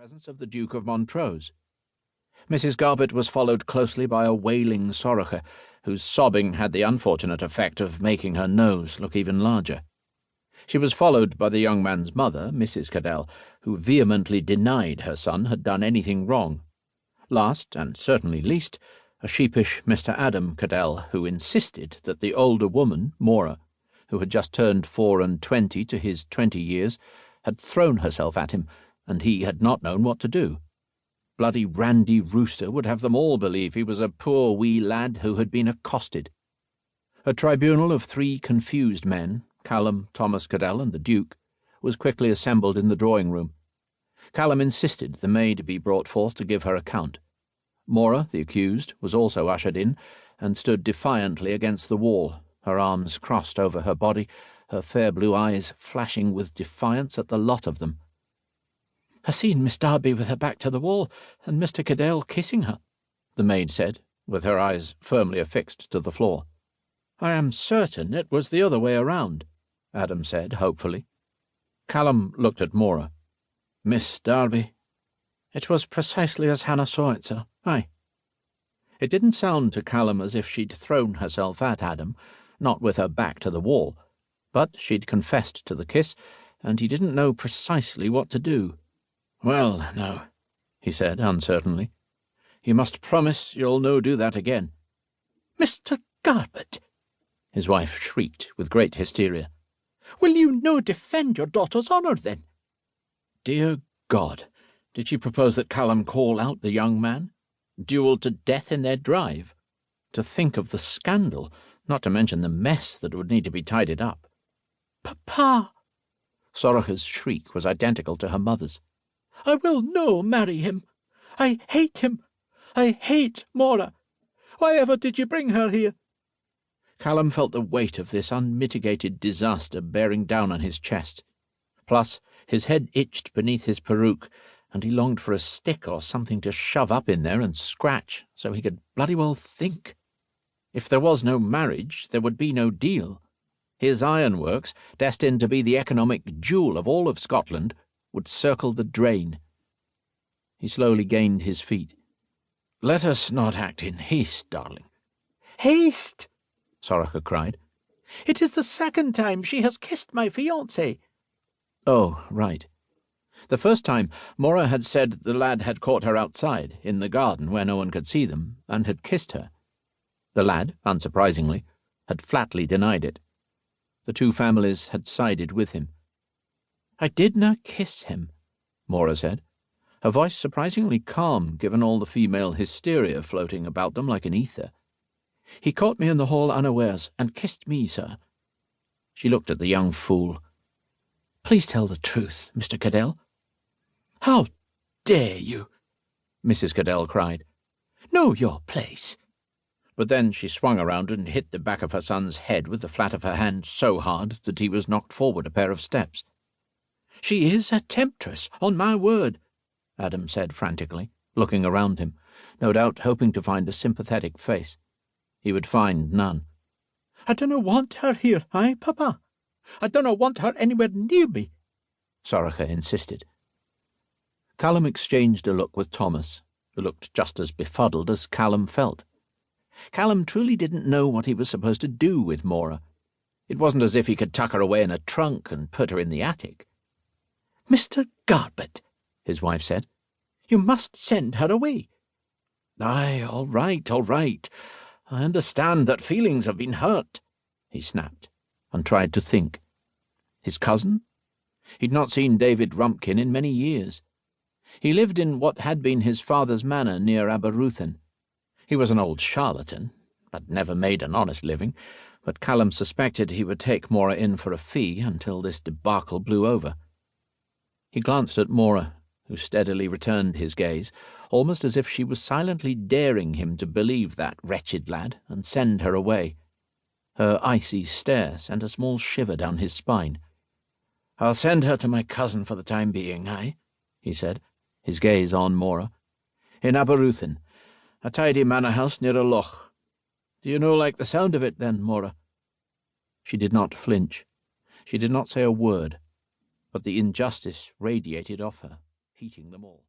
presence of the Duke of Montrose. Mrs. Garbutt was followed closely by a wailing Sorrocher, whose sobbing had the unfortunate effect of making her nose look even larger. She was followed by the young man's mother, Mrs. Cadell, who vehemently denied her son had done anything wrong. Last, and certainly least, a sheepish Mr. Adam Cadell, who insisted that the older woman, Maura, who had just turned 24 to his 20 years, had thrown herself at him, and he had not known what to do. Bloody Randy Rooster would have them all believe he was a poor wee lad who had been accosted. A tribunal of 3 confused men, Callum, Thomas Cadell, and the Duke, was quickly assembled in the drawing-room. Callum insisted the maid be brought forth to give her account. Maura, the accused, was also ushered in, and stood defiantly against the wall, her arms crossed over her body, her fair blue eyes flashing with defiance at the lot of them. "I seen Miss Darby with her back to the wall, and Mr. Cadell kissing her," the maid said, with her eyes firmly affixed to the floor. "I am certain it was the other way around," Adam said hopefully. Callum looked at Maura. "Miss Darby?" "It was precisely as Hannah saw it, sir. Aye." It didn't sound to Callum as if she'd thrown herself at Adam, not with her back to the wall, but she'd confessed to the kiss, and he didn't know precisely what to do. "Well, now," he said uncertainly, "you must promise you'll no do that again." "Mr. Garbutt!" his wife shrieked with great hysteria. "Will you no defend your daughter's honour, then?" Dear God, did she propose that Callum call out the young man? Duel to death in their drive? To think of the scandal, not to mention the mess that would need to be tidied up. "Papa!" Sorrocher's shriek was identical to her mother's. "I will no marry him. I hate him. I hate Maura. Why ever did you bring her here?" Callum felt the weight of this unmitigated disaster bearing down on his chest. Plus, his head itched beneath his peruke, and he longed for a stick or something to shove up in there and scratch so he could bloody well think. If there was no marriage, there would be no deal. His ironworks, destined to be the economic jewel of all of Scotland, would circle the drain. He slowly gained his feet. "Let us not act in haste, darling." "Haste!" Sorrocher cried. "It is the 2nd time she has kissed my fiancé." Oh, right. The first time, Maura had said the lad had caught her outside, in the garden where no one could see them, and had kissed her. The lad, unsurprisingly, had flatly denied it. The 2 families had sided with him. "I did not kiss him," Maura said, her voice surprisingly calm given all the female hysteria floating about them like an ether. "He caught me in the hall unawares, and kissed me, sir." She looked at the young fool. "Please tell the truth, Mr. Cadell." "How dare you!" Mrs. Cadell cried. "Know your place." But then she swung around and hit the back of her son's head with the flat of her hand so hard that he was knocked forward a pair of steps. "She is a temptress, on my word," Adam said frantically, looking around him, no doubt hoping to find a sympathetic face. He would find none. "I dunna want her here, Papa? I dunna want her anywhere near me," Sorrocher insisted. Callum exchanged a look with Thomas, who looked just as befuddled as Callum felt. Callum truly didn't know what he was supposed to do with Maura. It wasn't as if he could tuck her away in a trunk and put her in the attic. "Mr. Garbutt," his wife said, "you must send her away." "Aye, all right. I understand that feelings have been hurt," he snapped, and tried to think. His cousin? He'd not seen David Rumpkin in many years. He lived in what had been his father's manor near Aberruthin. He was an old charlatan, had never made an honest living, but Callum suspected he would take Maura in for a fee until this debacle blew over. He glanced at Maura, who steadily returned his gaze, almost as if she was silently daring him to believe that wretched lad and send her away. Her icy stare sent a small shiver down his spine. "I'll send her to my cousin for the time being, he said, his gaze on Maura. "In Aberruthin, a tidy manor house near a loch. Do you no like the sound of it, then, Maura?" She did not flinch. She did not say a word, but the injustice radiated off her, heating them all.